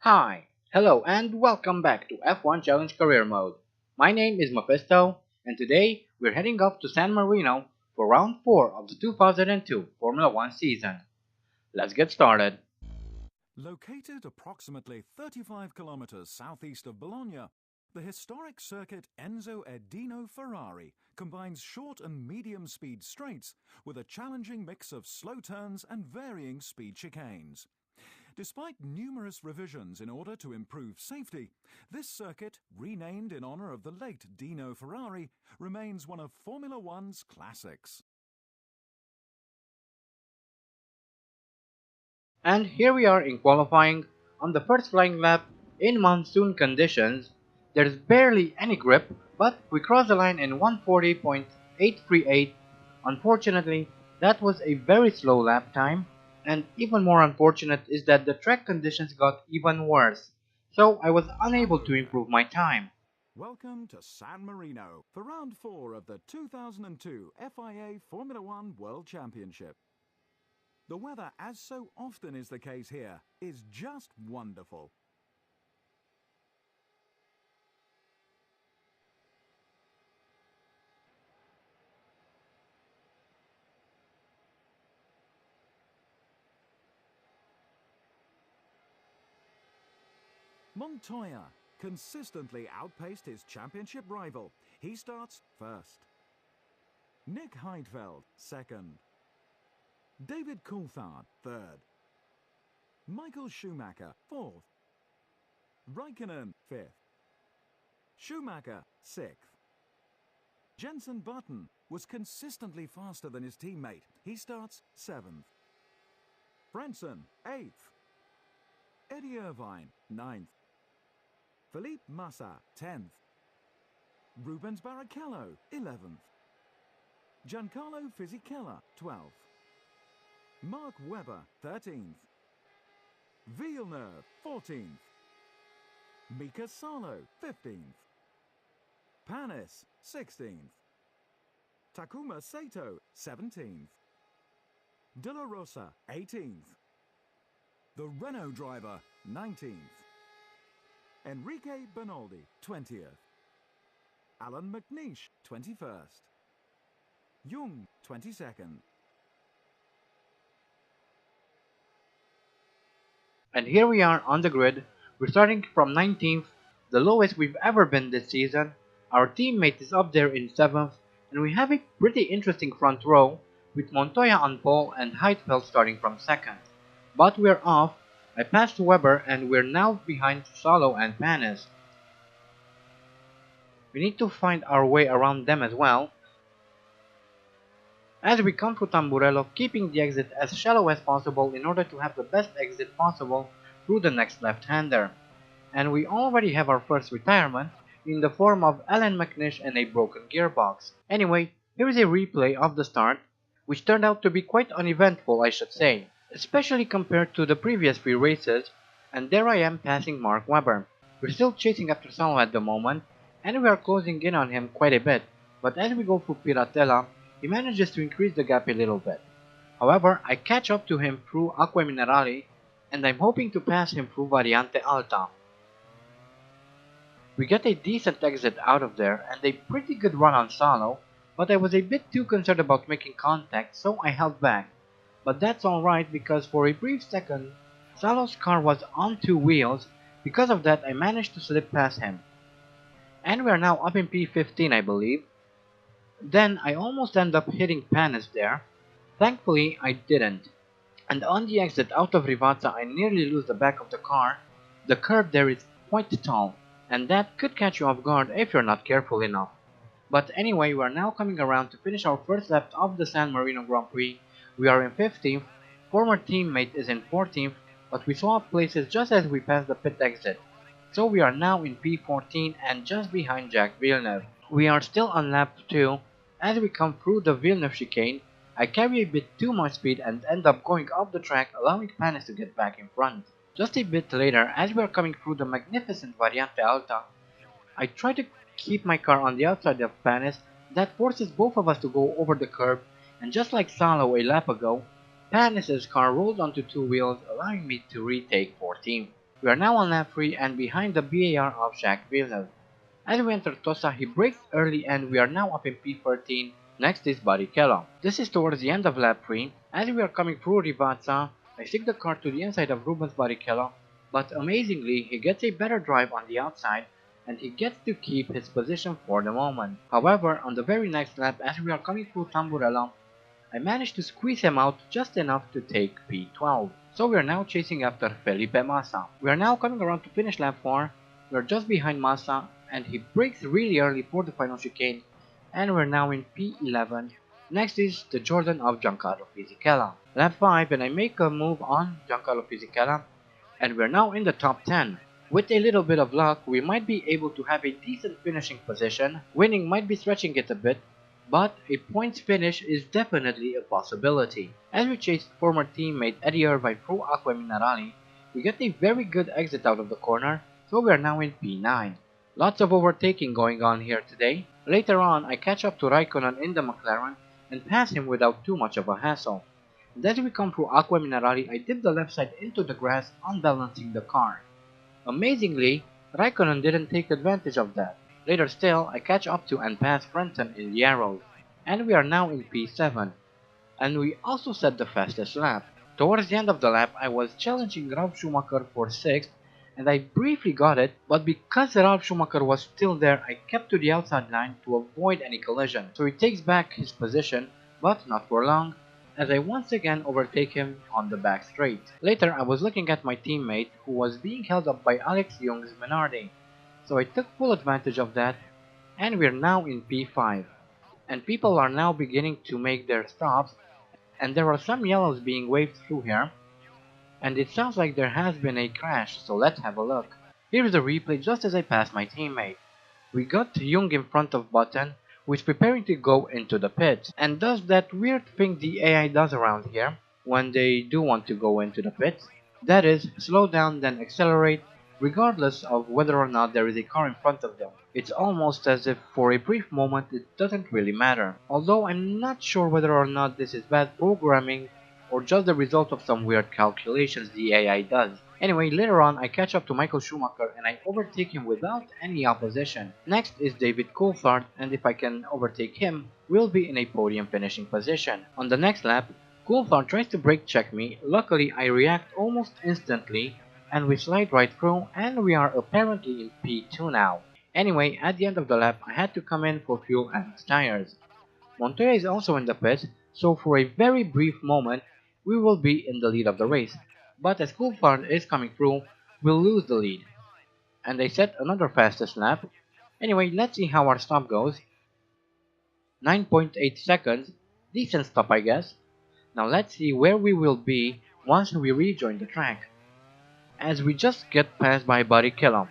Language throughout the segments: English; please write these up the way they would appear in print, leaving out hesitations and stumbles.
Hi, hello, and welcome back to F1 Challenge Career Mode. My name is Mephisto, and today we're heading off to San Marino for round 4 of the 2002 Formula 1 season. Let's get started. Located approximately 35 kilometers southeast of Bologna, the historic circuit Enzo Edino Ferrari combines short and medium-speed straights with a challenging mix of slow turns and varying speed chicanes. Despite numerous revisions in order to improve safety, this circuit, renamed in honor of the late Dino Ferrari, remains one of Formula One's classics. And here we are in qualifying on the first flying lap in monsoon conditions. There's barely any grip, but we crossed the line in 140.838. Unfortunately, that was a very slow lap time, and even more unfortunate is that the track conditions got even worse, so I was unable to improve my time. Welcome to San Marino for round 4 of the 2002 FIA Formula One World Championship. The weather, as so often is the case here, is just wonderful. Montoya consistently outpaced his championship rival. He starts first. Nick Heidfeld, second. David Coulthard, third. Michael Schumacher, fourth. Raikkonen, fifth. Schumacher, sixth. Jenson Button was consistently faster than his teammate. He starts seventh. Frentzen, eighth. Eddie Irvine, ninth. Felipe Massa, 10th. Rubens Barrichello, 11th. Giancarlo Fisichella, 12th. Mark Webber, 13th. Villeneuve, 14th. Mika Salo, 15th. Panis, 16th. Takuma Sato, 17th. De La Rosa, 18th. The Renault driver, 19th. Enrique Bernaldi, 20th. Alan McNeish, 21st. Jung, 22nd. And here we are on the grid. We're starting from 19th, the lowest we've ever been this season. Our teammate is up there in 7th, and we have a pretty interesting front row, with Montoya on pole and Heidfeld starting from 2nd. But we're off. I passed Weber and we're now behind Solo and Panis. We need to find our way around them as well, as we come through Tamburello, keeping the exit as shallow as possible in order to have the best exit possible through the next left-hander. And we already have our first retirement in the form of Alan McNish and a broken gearbox. Anyway, here is a replay of the start, which turned out to be quite uneventful, I should say, especially compared to the previous 3 races, and there I am passing Mark Webber. We're still chasing after Salo at the moment, and we are closing in on him quite a bit, but as we go through Piratella, he manages to increase the gap a little bit. However, I catch up to him through Acque Minerali, and I'm hoping to pass him through Variante Alta. We get a decent exit out of there and a pretty good run on Salo, but I was a bit too concerned about making contact, so I held back. But that's alright because for a brief second, Salo's car was on 2 wheels. Because of that, I managed to slip past him. And we are now up in P15, I believe. Then I almost end up hitting Panis there. Thankfully, I didn't. And on the exit out of Rivazza, I nearly lose the back of the car. The curb there is quite tall, and that could catch you off guard if you're not careful enough. But anyway, we are now coming around to finish our first lap of the San Marino Grand Prix. We are in 15th, former teammate is in 14th, but we swapped places just as we passed the pit exit. So we are now in P14 and just behind Jack Villeneuve. We are still on lap 2. As we come through the Villeneuve chicane, I carry a bit too much speed and end up going off the track, allowing Panis to get back in front. Just a bit later, as we are coming through the magnificent Variante Alta, I try to keep my car on the outside of Panis. That forces both of us to go over the curb, and just like Salo a lap ago, Panis' car rolled onto 2 wheels, allowing me to retake 14th. We are now on lap 3 and behind the BAR of Jacques Villeneuve. As we enter Tosa, he brakes early and we are now up in P13. Next is Barrichello. This is towards the end of lap 3. As we are coming through Rivazza, I stick the car to the inside of Rubens Barrichello, but amazingly he gets a better drive on the outside and he gets to keep his position for the moment. However, on the very next lap as we are coming through Tamburello, I managed to squeeze him out just enough to take P12. So we are now chasing after Felipe Massa. We are now coming around to finish lap 4. We are just behind Massa and he brakes really early for the final chicane and we're now in P11. Next is the Jordan of Giancarlo Fisichella. Lap 5 and I make a move on Giancarlo Fisichella and we're now in the top 10. With a little bit of luck, we might be able to have a decent finishing position. Winning might be stretching it a bit, but a points finish is definitely a possibility. As we chase former teammate Eddie Irvine through Acqua Minerali, we get a very good exit out of the corner, so we are now in P9. Lots of overtaking going on here today. Later on, I catch up to Raikkonen in the McLaren and pass him without too much of a hassle. And as we come through Acqua Minerali, I dip the left side into the grass, unbalancing the car. Amazingly, Raikkonen didn't take advantage of that. Later still, I catch up to and pass Frenton in the arrows, and we are now in P7, and we also set the fastest lap. Towards the end of the lap, I was challenging Ralf Schumacher for 6th, and I briefly got it, but because Ralf Schumacher was still there, I kept to the outside line to avoid any collision. So he takes back his position, but not for long, as I once again overtake him on the back straight. Later, I was looking at my teammate who was being held up by Alex Young's Minardi, so I took full advantage of that, and we're now in P5. And people are now beginning to make their stops, and there are some yellows being waved through here, and it sounds like there has been a crash, so let's have a look. Here's the replay just as I pass my teammate. We got Jung in front of Button, who is preparing to go into the pits, and does that weird thing the AI does around here when they do want to go into the pits. That is, slow down then accelerate, regardless of whether or not there is a car in front of them. It's almost as if for a brief moment it doesn't really matter, although I'm not sure whether or not this is bad programming or just the result of some weird calculations the AI does. Anyway, later on I catch up to Michael Schumacher and I overtake him without any opposition. Next is David Coulthard, and if I can overtake him, we'll be in a podium finishing position. On the next lap, Coulthard tries to brake check me. Luckily I react almost instantly and we slide right through, and we are apparently in P2 now. Anyway, at the end of the lap I had to come in for fuel and tires. Montoya is also in the pit, so for a very brief moment we will be in the lead of the race, but as Coulthard is coming through, we'll lose the lead. And they set another fastest lap. Anyway, let's see how our stop goes. 9.8 seconds, decent stop I guess. Now let's see where we will be once we rejoin the track, as we just get passed by Barrichello.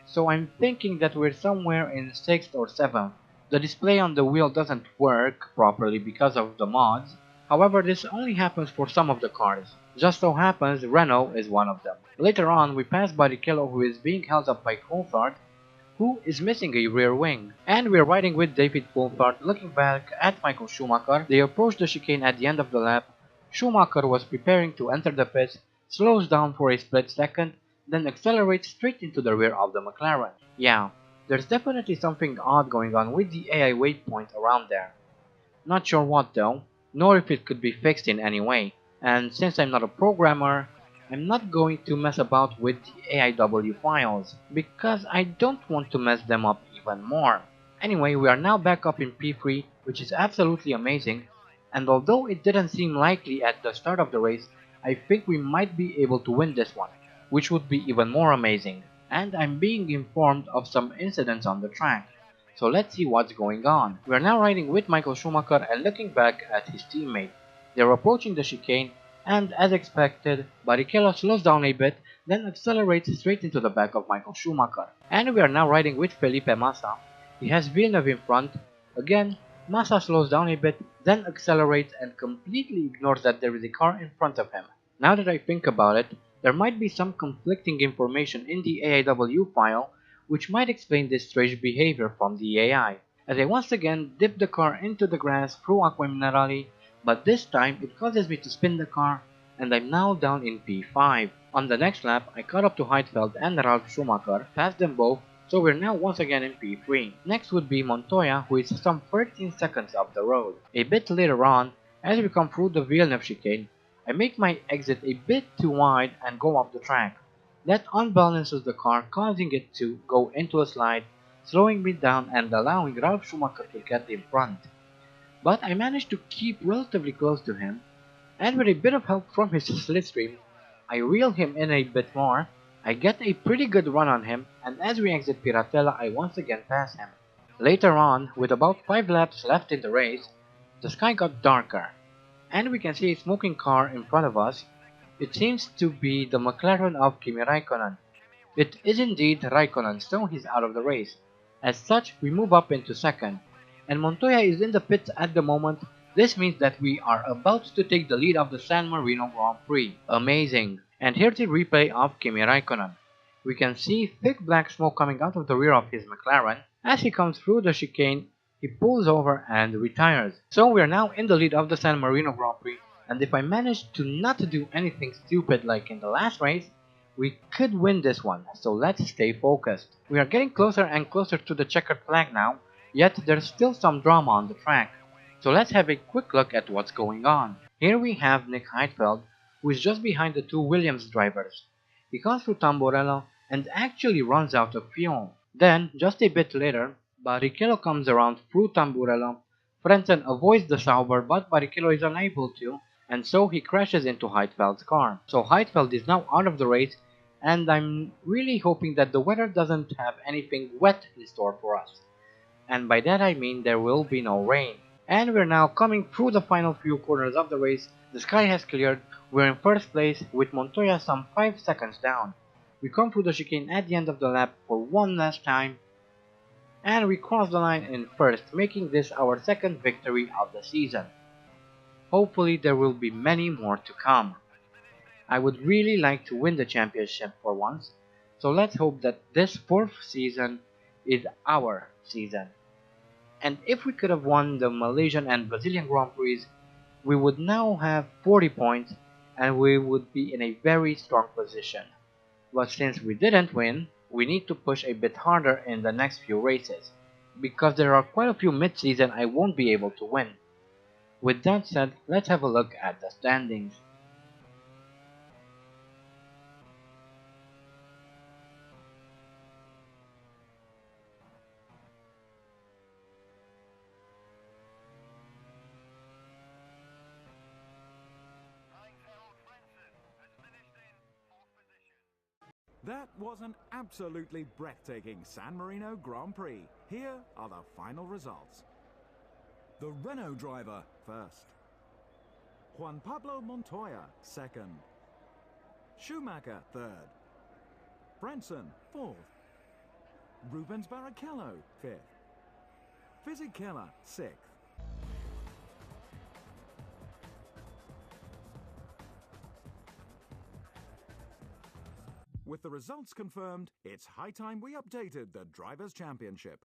So I'm thinking that we're somewhere in 6th or 7th. The display on the wheel doesn't work properly because of the mods. However, this only happens for some of the cars. Just so happens Renault is one of them. Later on, we pass Barrichello, who is being held up by Coulthard, who is missing a rear wing. And we're riding with David Coulthard. Looking back at Michael Schumacher, they approached the chicane at the end of the lap. Schumacher was preparing to enter the pits, slows down for a split second, then accelerates straight into the rear of the McLaren. Yeah, there's definitely something odd going on with the AI waypoint around there. Not sure what though, nor if it could be fixed in any way, and since I'm not a programmer, I'm not going to mess about with the AIW files, because I don't want to mess them up even more. Anyway, we are now back up in P3, which is absolutely amazing, and although it didn't seem likely at the start of the race, I think we might be able to win this one, which would be even more amazing. And I'm being informed of some incidents on the track. So let's see what's going on. We are now riding with Michael Schumacher and looking back at his teammate. They are approaching the chicane, and as expected, Barrichello slows down a bit, then accelerates straight into the back of Michael Schumacher. And we are now riding with Felipe Massa. He has Villeneuve in front. Again, Massa slows down a bit, then accelerates and completely ignores that there is a car in front of him. Now that I think about it, there might be some conflicting information in the AIW file which might explain this strange behavior from the AI, as I once again dip the car into the grass through Acqua Minerali, but this time it causes me to spin the car, and I'm now down in P5. On the next lap, I caught up to Heidfeld and Ralf Schumacher, passed them both, so we're now once again in P3. Next would be Montoya, who is some 13 seconds up the road. A bit later on, as we come through the Villeneuve chicane, I make my exit a bit too wide and go off the track. That unbalances the car, causing it to go into a slide, slowing me down and allowing Ralf Schumacher to get in front. But I managed to keep relatively close to him, and with a bit of help from his slipstream, I reel him in a bit more. I get a pretty good run on him, and as we exit Piratella, I once again pass him. Later on, with about 5 laps left in the race, the sky got darker, and we can see a smoking car in front of us. It seems to be the McLaren of Kimi Raikkonen. It is indeed Raikkonen, so he's out of the race. As such, we move up into second, and Montoya is in the pits at the moment. This means that we are about to take the lead of the San Marino Grand Prix. Amazing! And here's the replay of Kimi Raikkonen. We can see thick black smoke coming out of the rear of his McLaren. As he comes through the chicane, he pulls over and retires. So we are now in the lead of the San Marino Grand Prix, and if I manage to not do anything stupid like in the last race, we could win this one, so let's stay focused. We are getting closer and closer to the checkered flag now, yet there's still some drama on the track. So let's have a quick look at what's going on. Here we have Nick Heidfeld, who is just behind the two Williams drivers. He comes through Tamburello and actually runs out of fuel. Then, just a bit later, Barrichello comes around through Tamburello. Frentzen avoids the Sauber, but Barrichello is unable to, and so he crashes into Heidfeld's car. So Heidfeld is now out of the race, and I'm really hoping that the weather doesn't have anything wet in store for us. And by that I mean there will be no rain. And we're now coming through the final few corners of the race. The sky has cleared. We're in first place with Montoya some 5 seconds down. We come through the chicane at the end of the lap for one last time, and we cross the line in first, making this our second victory of the season. Hopefully there will be many more to come. I would really like to win the championship for once, so let's hope that this 4th season is our season. And if we could have won the Malaysian and Brazilian Grand Prix, we would now have 40 points and we would be in a very strong position. But since we didn't win, we need to push a bit harder in the next few races, because there are quite a few mid-season I won't be able to win. With that said, let's have a look at the standings. That was an absolutely breathtaking San Marino Grand Prix. Here are the final results. The Renault driver first. Juan Pablo Montoya second. Schumacher third. Frentzen fourth. Rubens Barrichello fifth. Fisichella sixth. With the results confirmed, it's high time we updated the Drivers' Championship.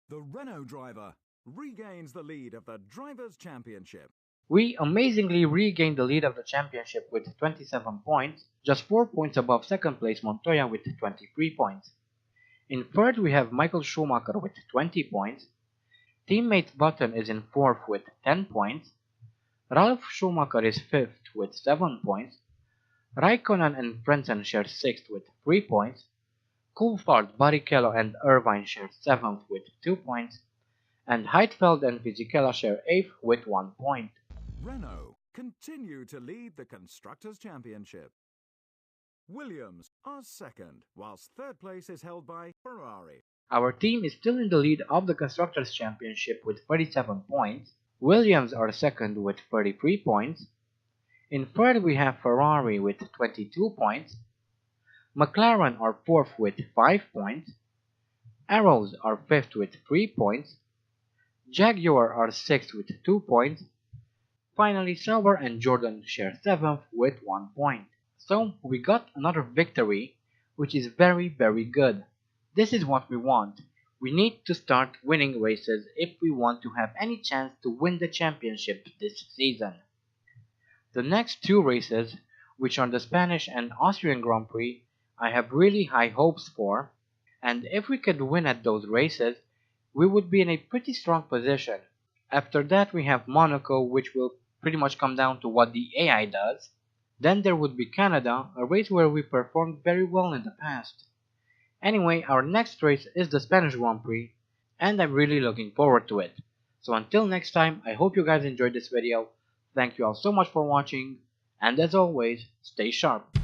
The Renault driver regains the lead of the Drivers' Championship. We amazingly regained the lead of the championship with 27 points, just 4 points above second place Montoya with 23 points. In third we have Michael Schumacher with 20 points, teammate Button is in fourth with 10 points, Ralf Schumacher is fifth with 7 points, Raikkonen and Frentzen share 6th with 3 points, Coulthard, Barrichello and Irvine share 7th with 2 points, and Heidfeld and Fisichella share 8th with 1 point. Renault continue to lead the Constructors' Championship. Williams are second, whilst third place is held by Ferrari. Our team is still in the lead of the Constructors' Championship with 37 points. Williams are second with 33 points. In third we have Ferrari with 22 points. McLaren are fourth with 5 points. Arrows are fifth with 3 points. Jaguar are sixth with 2 points. Finally, Sauber and Jordan share 7th with 1 point. So we got another victory, which is very good. This is what we want. We need to start winning races if we want to have any chance to win the championship this season. The next 2 races which are the Spanish and Austrian Grand Prix, I have really high hopes for, and if we could win at those races, we would be in a pretty strong position. After that we have Monaco, which will pretty much come down to what the AI does. Then there would be Canada, a race where we performed very well in the past. Anyway, our next race is the Spanish Grand Prix, and I'm really looking forward to it. So until next time, I hope you guys enjoyed this video. Thank you all so much for watching, and as always, stay sharp.